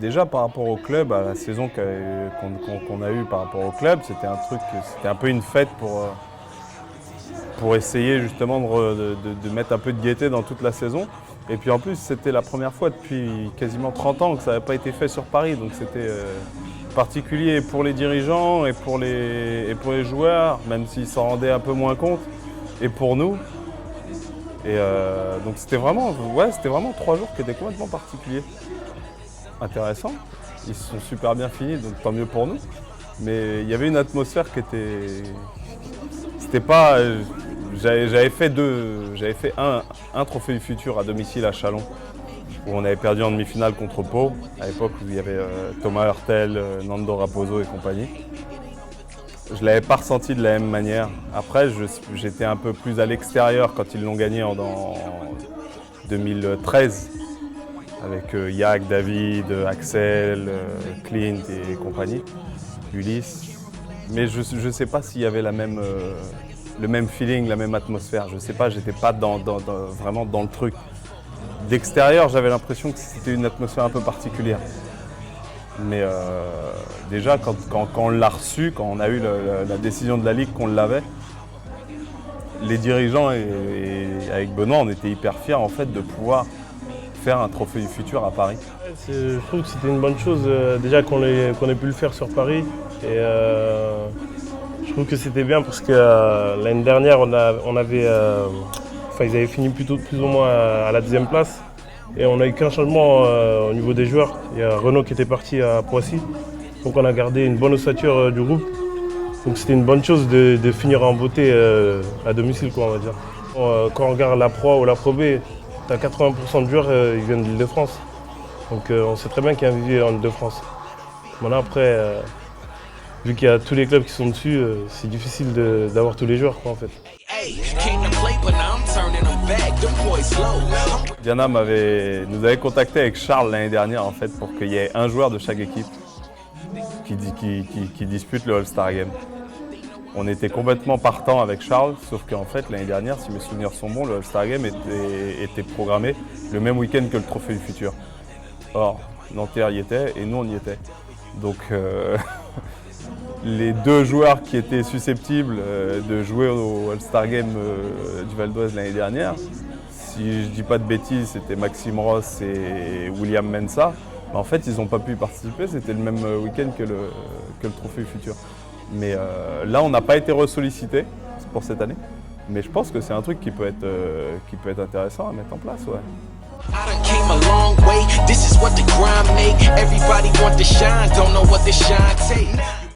déjà par rapport au club, à la saison qu'on a eue par rapport au club, c'était un peu une fête pour essayer justement de mettre un peu de gaieté dans toute la saison. Et puis en plus, c'était la première fois depuis quasiment 30 ans que ça n'avait pas été fait sur Paris. Donc c'était particulier pour les dirigeants et pour les joueurs, même s'ils s'en rendaient un peu moins compte, et pour nous. Et donc c'était vraiment 3 jours qui étaient complètement particuliers. Intéressant, ils se sont super bien finis, donc tant mieux pour nous. Mais il y avait une atmosphère qui était... C'était pas... J'avais fait un trophée du futur à domicile à Châlons, où on avait perdu en demi-finale contre Pau, à l'époque où il y avait Thomas Hurtel, Nando Raposo et compagnie. Je ne l'avais pas ressenti de la même manière. Après, j'étais un peu plus à l'extérieur quand ils l'ont gagné en 2013, avec Yak, David, Axel, Clint et compagnie, Ulysse. Mais je ne sais pas s'il y avait le même feeling, la même atmosphère. Je ne sais pas, j'étais pas vraiment dans le truc. D'extérieur, j'avais l'impression que c'était une atmosphère un peu particulière. Mais déjà, quand on l'a reçu, quand on a eu la décision de la Ligue qu'on l'avait, les dirigeants et avec Benoît, on était hyper fiers en fait de pouvoir faire un trophée du futur à Paris. Je trouve que c'était une bonne chose déjà qu'on ait pu le faire sur Paris. Et je trouve que c'était bien parce que l'année dernière, ils avaient fini plus ou moins à la 2e place. Et on n'a eu qu'un changement au niveau des joueurs. Il y a Renaud qui était parti à Poissy. Donc on a gardé une bonne ossature du groupe. Donc c'était une bonne chose de finir en beauté à domicile, quoi, on va dire. Quand on regarde la Pro A ou la Pro B, tu as 80% de joueurs ils viennent de l'Île-de-France. Donc on sait très bien qu'il y a un vivier en Île-de-France. Maintenant après, vu qu'il y a tous les clubs qui sont dessus, c'est difficile d'avoir tous les joueurs, quoi, en fait. Diana nous avait contacté avec Charles l'année dernière en fait, pour qu'il y ait un joueur de chaque équipe qui dispute le All-Star Game. On était complètement partant avec Charles, sauf qu'en fait l'année dernière, si mes souvenirs sont bons, le All-Star Game était programmé le même week-end que le Trophée du Futur. Or, Nanterre y était et nous on y était. Donc les 2 joueurs qui étaient susceptibles de jouer au All-Star Game du Val d'Oise l'année dernière, si je ne dis pas de bêtises, c'était Maxime Ross et William Mensah. En fait, ils n'ont pas pu y participer, c'était le même week-end que le Trophée du Futur. Mais là, on n'a pas été ressollicité pour cette année. Mais je pense que c'est un truc qui peut être intéressant à mettre en place. Ouais. I done came a long way, this is what the grind make. Everybody want to shine, don't know what the shine take.